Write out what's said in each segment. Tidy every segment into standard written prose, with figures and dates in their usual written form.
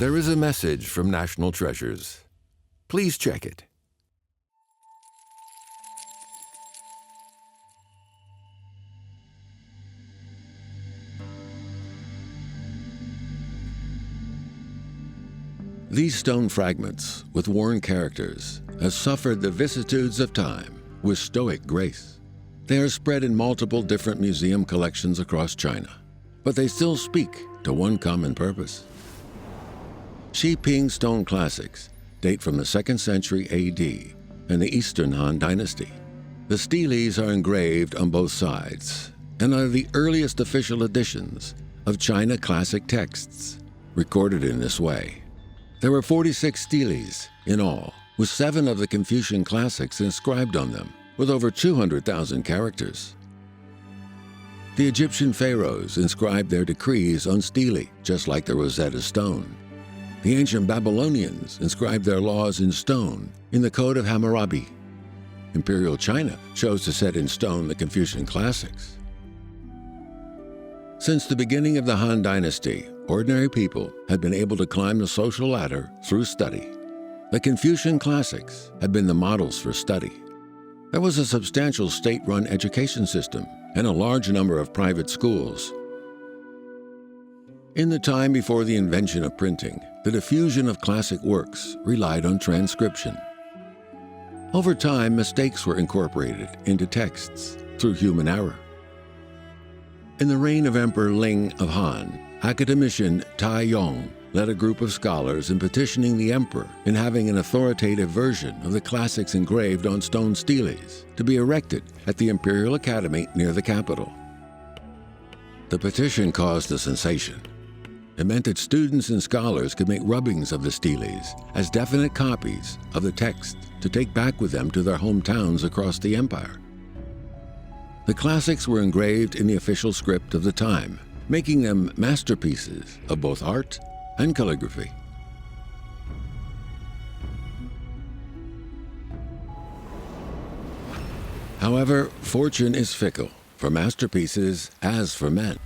There is a message from National Treasures. Please check it. These stone fragments, with worn characters, have suffered the vicissitudes of time with stoic grace. They are spread in multiple different museum collections across China, but they still speak to one common purpose. Xiping stone classics date from the 2nd century AD and the Eastern Han Dynasty. The steles are engraved on both sides and are the earliest official editions of China classic texts, recorded in this way. There were 46 steles in all, with 7 of the Confucian classics inscribed on them, with over 200,000 characters. The Egyptian pharaohs inscribed their decrees on stele, just like the Rosetta Stone. The ancient Babylonians inscribed their laws in stone in the Code of Hammurabi. Imperial China chose to set in stone the Confucian classics. Since the beginning of the Han Dynasty, ordinary people had been able to climb the social ladder through study. The Confucian classics had been the models for study. There was a substantial state-run education system and a large number of private schools. In the time before the invention of printing, the diffusion of classic works relied on transcription. Over time, mistakes were incorporated into texts through human error. In the reign of Emperor Ling of Han, academician Tai Yong led a group of scholars in petitioning the emperor in having an authoritative version of the classics engraved on stone steles to be erected at the Imperial Academy near the capital. The petition caused a sensation. It meant that students and scholars could make rubbings of the steles as definite copies of the text to take back with them to their hometowns across the empire. The classics were engraved in the official script of the time, making them masterpieces of both art and calligraphy. However, fortune is fickle, for masterpieces as for men.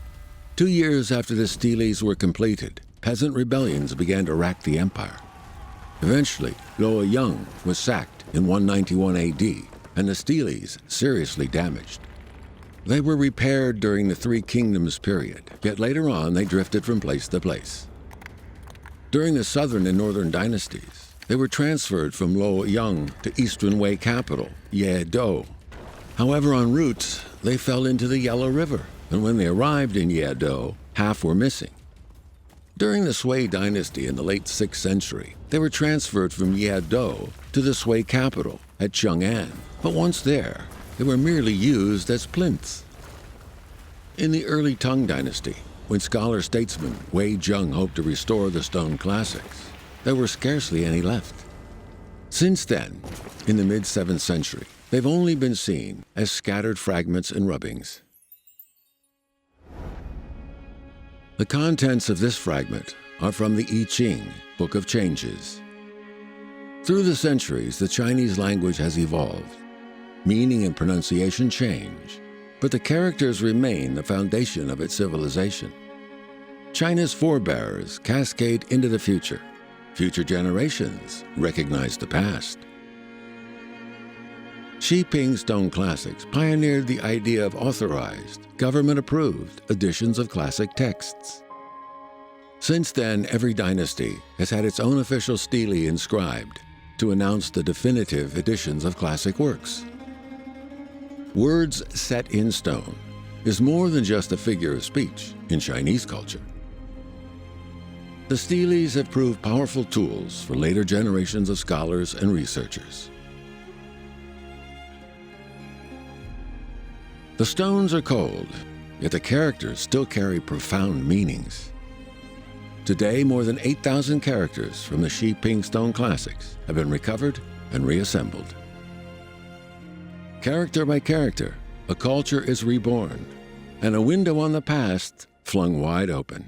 2 years after the steles were completed, peasant rebellions began to rack the empire. Eventually, Luoyang was sacked in 191 AD, and the steles seriously damaged. They were repaired during the Three Kingdoms period, yet later on they drifted from place to place. During the Southern and Northern dynasties, they were transferred from Luoyang to Eastern Wei capital, Yedo. However, en route, they fell into the Yellow River, and when they arrived in Yedo, half were missing. During the Sui dynasty in the late 6th century, they were transferred from Yedo to the Sui capital at Chang'an, but once there, they were merely used as plinths. In the early Tang dynasty, when scholar-statesman Wei Zheng hoped to restore the stone classics, there were scarcely any left. Since then, in the mid-7th century, they've only been seen as scattered fragments and rubbings. The contents of this fragment are from the I Ching, Book of Changes. Through the centuries, the Chinese language has evolved. Meaning and pronunciation change, but the characters remain the foundation of its civilization. China's forebears cascade into the future. Future generations recognize the past. Xiping stone classics pioneered the idea of authorized, government-approved editions of classic texts. Since then, every dynasty has had its own official stele inscribed to announce the definitive editions of classic works. Words set in stone is more than just a figure of speech in Chinese culture. The steles have proved powerful tools for later generations of scholars and researchers. The stones are cold, yet the characters still carry profound meanings. Today, more than 8,000 characters from the Xiping stone classics have been recovered and reassembled. Character by character, a culture is reborn, and a window on the past flung wide open.